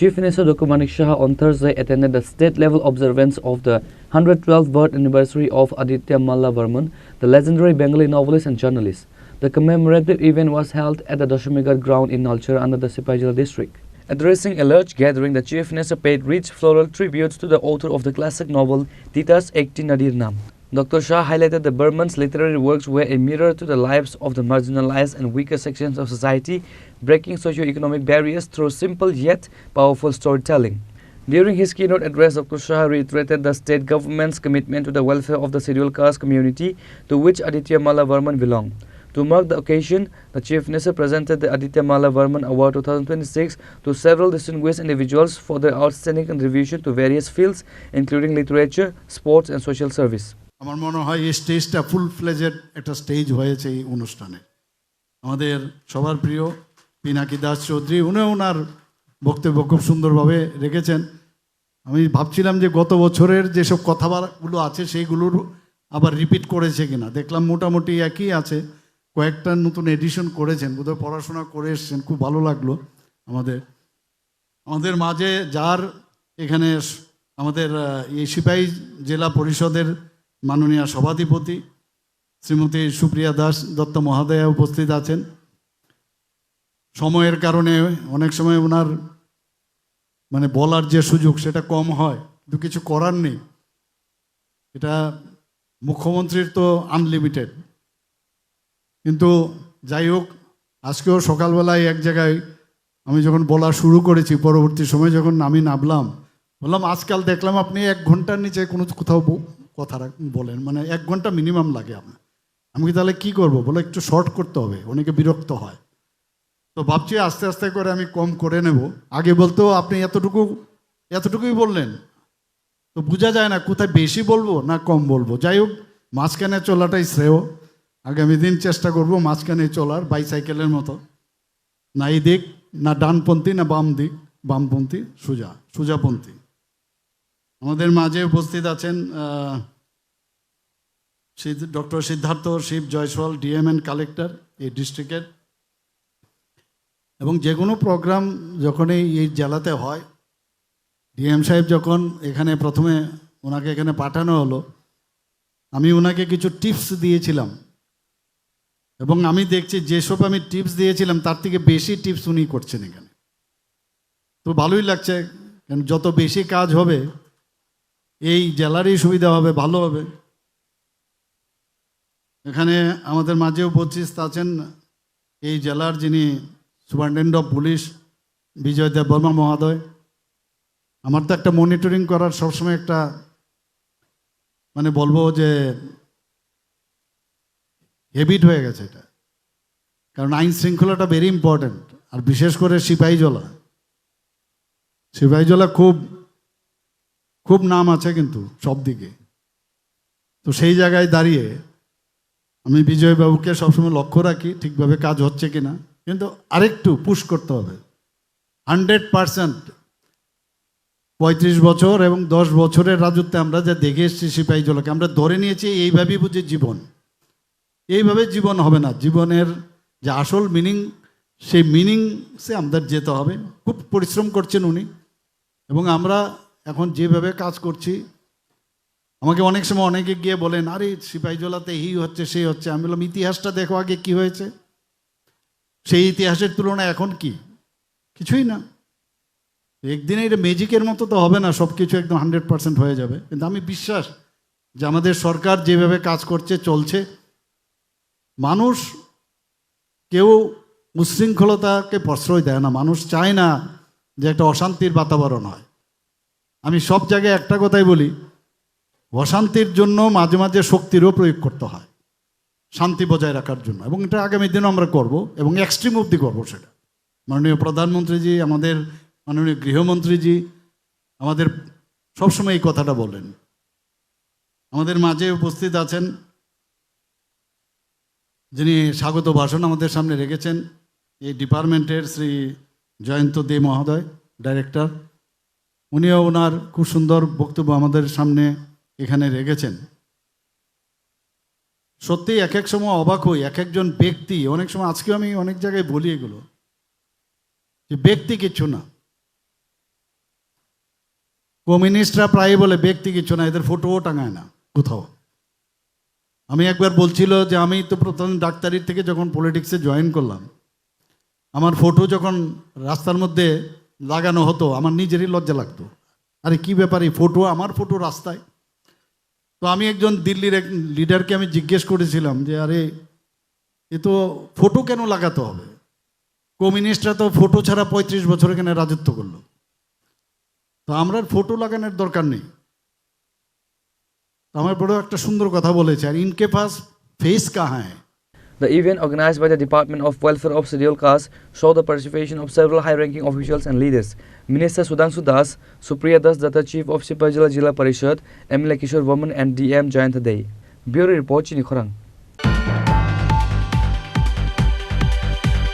Chief Minister Dr. Manik Shah on Thursday attended the state-level observance of the 112th birth anniversary of Aditya Malla Varman, the legendary Bengali novelist and journalist. The commemorative event was held at the Dashamigarh ground in Nalchar under the Sipajala district. Addressing a large gathering, the Chief Minister paid rich floral tributes to the author of the classic novel Tita's Ekti Nadir Naam. Dr. Shah highlighted that Burman's literary works were a mirror to the lives of the marginalized and weaker sections of society, breaking socio-economic barriers through simple yet powerful storytelling. During his keynote address, Dr. Shah reiterated the state government's commitment to the welfare of the scheduled caste community to which Aditya Malla Varman belonged. To mark the occasion, the Chief Minister presented the Aditya Malla Varman Award 2026 to several distinguished individuals for their outstanding contribution to various fields, including literature, sports and social service. আমার মনে হয় এই স্টেজটা full fledged একটা stage হয়েছে এই অনুষ্ঠানে। আমাদের সবার প্রিয় পিনাকি দাস চৌধুরী উনি ওনার বক্তব্য খুব সুন্দরভাবে রেখেছেন। আমি ভাবছিলাম যে গত বছরের যেসব কথাবার্তাগুলো আছে সেইগুলোর আবার রিপিট করেছে কিনা, দেখলাম মোটামুটি একই আছে, কয়েকটা নতুন এডিশন করেছেন, বোধহয় পড়াশোনা করে এসছেন, খুব ভালো লাগলো। আমাদের মাঝে যার এখানে আমাদের এই সিপাহী জেলা পরিষদের মাননীয় সভাধিপতি শ্রীমতী সুপ্রিয়া দাস দত্ত মহোদয়া উপস্থিত আছেন। সময়ের কারণে অনেক সময় ওনার বলার যে সুযোগ সেটা কম হয়, কিন্তু কিছু করার নেই, এটা মুখ্যমন্ত্রীর তো আনলিমিটেড। কিন্তু যাই হোক, আজকেও সকালবেলায় এক জায়গায় আমি যখন বলা শুরু করেছি, পরবর্তী সময় যখন আমি নামলাম, বললাম আজকাল দেখলাম আপনি 1 ঘন্টার নিচে কোনো কোথাও কথা বলেন, 1 ঘন্টা মিনিমাম লাগে আপনার। আমি তাহলে কি করব, বলে একটু শর্ট করতে হবে, অনেকে বিরক্ত হয়। তো ভাবছি আস্তে আস্তে করে আমি কম করে নেব। আগে বলতো আপনি এতটুকুই বললেন, তো বোঝা যায় না কোথায় বেশি বলবো না কম বলবো। যাই হোক, মাঝখানে চলাটাই শ্রেয়। আগামী দিন চেষ্টা করব মাঝখানে চলার, বাইসাইকেলের মতো, না এই দিক না ডানপন্থী না বামপন্থী, সোজাপন্থী। আমাদের মাঝে উপস্থিত আছেন doctor Siddharth Shiv Jaiswal, DM and collector এই ডিস্ট্রিক্টের। এবং যে কোনো প্রোগ্রাম যখন এই জেলাতে হয়, ডিএম সাহেব যখন এখানে প্রথমে ওনাকে এখানে পাঠানো হলো, আমি ওনাকে কিছু টিপস দিয়েছিলাম, এবং আমি দেখছি যেসব আমি টিপস দিয়েছিলাম তার থেকে বেশি টিপস উনি করছেন এখানে। তো ভালোই লাগছে, কারণ যত বেশি কাজ হবে এই জেলারই সুবিধা হবে, ভালো হবে। এখানে আমাদের মাঝে উপস্থিত আছেন এই জেলার যিনি সুপারিনটেন্ডেন্ট অফ পুলিশ বিজয় দেববর্মা মহোদয়। আমার তো একটা মনিটরিং করার সবসময় একটা বলবো যে হ্যাবিট হয়ে গেছে এটা, কারণ আইন শৃঙ্খলাটা ভেরি ইম্পর্ট্যান্ট। আর বিশেষ করে সিপাহীজলা খুব খুব নাম আছে কিন্তু সব দিকে। তো সেই জায়গায় দাঁড়িয়ে আমি বিজয়বাবুকে সবসময় লক্ষ্য রাখি ঠিকভাবে কাজ হচ্ছে কিনা, কিন্তু আরেকটু পুশ করতে হবে। 100% 35 বছর এবং 10 বছরের রাজত্বে আমরা যা দেখে এসেছি সিপাহীজলাকে, আমরা ধরে নিয়েছি এইভাবেই বুঝি জীবন। এইভাবে জীবন হবে না, জীবনের যে আসল মিনিং, সেই মিনিংসে আমাদের যেতে হবে। খুব পরিশ্রম করছেন উনি, এবং আমরা এখন যেভাবে কাজ করছি, আমাকে অনেক সময় অনেকে গিয়ে বলেন আরে সিপাহীজলাতে এই হচ্ছে সেই হচ্ছে। আমি বললাম ইতিহাসটা দেখো আগে কি হয়েছে, সেই ইতিহাসের তুলনায় এখন কিছুই না। একদিনে এটা ম্যাজিকের মতো তো হবে না, সব কিছু একদম 100% হয়ে যাবে। কিন্তু আমি বিশ্বাস যে আমাদের সরকার যেভাবে কাজ করছে চলছে, মানুষ কেউ উচ্ছৃঙ্খলতাকে প্রশ্রয় দেয় না, মানুষ চায় না যে একটা অশান্তির বাতাবরণ হয়। আমি সব জায়গায় একটা কথাই বলি, অশান্তির জন্য মাঝে মাঝে শক্তিরও প্রয়োগ করতে হয় শান্তি বজায় রাখার জন্য, এবং এটা আগামী দিনও আমরা করব, এবং এক্সট্রিম অবধি করবো সেটা। মাননীয় প্রধানমন্ত্রীজি, আমাদের মাননীয় গৃহমন্ত্রীজি আমাদের সবসময় এই কথাটা বলেন। আমাদের মাঝে উপস্থিত আছেন যিনি স্বাগত ভাষণ আমাদের সামনে রেখেছেন এই ডিপার্টমেন্টের শ্রী জয়ন্ত দে মহোদয়, ডাইরেক্টর। উনিও ওনার খুব সুন্দর বক্তব্য আমাদের সামনে এখানে রেখেছেন। সত্যি এক এক সময় অবাক হই, এক একজন ব্যক্তি, অনেক সময় আজকেও আমি অনেক জায়গায় বলি এগুলো, যে ব্যক্তি কিচ্ছু না, কমিউনিস্টরা প্রায় বলে ব্যক্তি কিছু না, এদের ফটোও টাঙায় না কোথাও। আমি একবার বলছিল যে আমি তো প্রথম ডাক্তারির থেকে যখন পলিটিক্সে জয়েন করলাম, আমার ফটো যখন রাস্তার মধ্যে লাগানো হতো আমার নিজেরই লজ্জা লাগতো। আরে কি ব্যাপার, এই ফটো, আমার ফটো রাস্তায়। তো আমি একজন দিল্লির এক লিডারকে আমি জিজ্ঞেস করেছিলাম যে আরে এ তো ফটো কেন লাগাতে হবে? কমিউনিস্টরা তো ফটো ছাড়া 35 বছর এখানে রাজত্ব করলো, তো আমরা ফটো লাগানোর দরকার নেই। আমার বড় একটা সুন্দর কথা বলেছে, আর ইনকে পাস ফেস কাহা হ্যায়। The event, organized by the Department of Welfare of Scheduled Castes, saw the participation of several high-ranking officials and leaders. Minister Sudhanshu Das, Supriya Das Datta, Chief of Sipajala Jilla Parishad, MLA Kishore Varman, and DM Jayanta Dey. Bureau Report, Chini Khorang.